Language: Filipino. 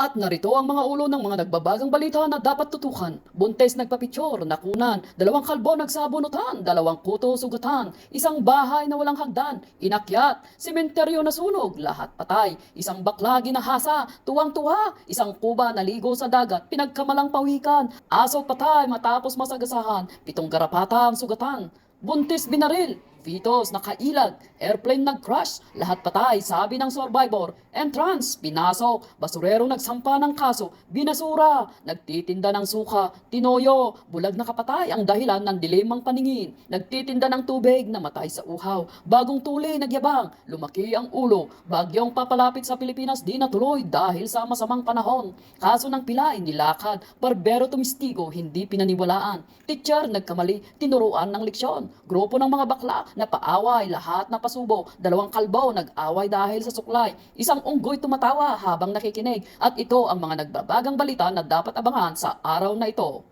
At narito ang mga ulo ng mga nagbabagang balita na dapat tutukan. Buntes nagpapicture, nakunan, dalawang kalbo nagsabunutan, dalawang kuto sugatan, isang bahay na walang hagdan, inakyat, sementeryo na sunog, lahat patay, isang bakla ginahasa, tuwang-tuwa, isang kuba naligo sa dagat, pinagkamalang pawikan, aso patay matapos masagasahan, 7 garapata ang sugatan. Buntis binaril, fetus nakailag, airplane nag-crash, lahat patay, sabi ng survivor. Entrance, pinasok, basurero nagsampa ng kaso, binasura, nagtitinda ng suka, tinoyo, bulag na kapatay ang dahilan ng dilemang paningin. Nagtitinda ng tubig, namatay sa uhaw, bagong tuli, nagyabang, lumaki ang ulo, bagyong papalapit sa Pilipinas di natuloy dahil sa masamang panahon. Kaso ng pilay, nilakad, barbero tumistigo, hindi pinaniwalaan. Teacher, nagkamali, tinuruan ng leksyon. Grupo ng mga bakla, napaaway, lahat napasubo, dalawang kalbo nag-away dahil sa suklay, isang unggoy tumatawa habang nakikinig, at ito ang mga nagbabagang balita na dapat abangan sa araw na ito.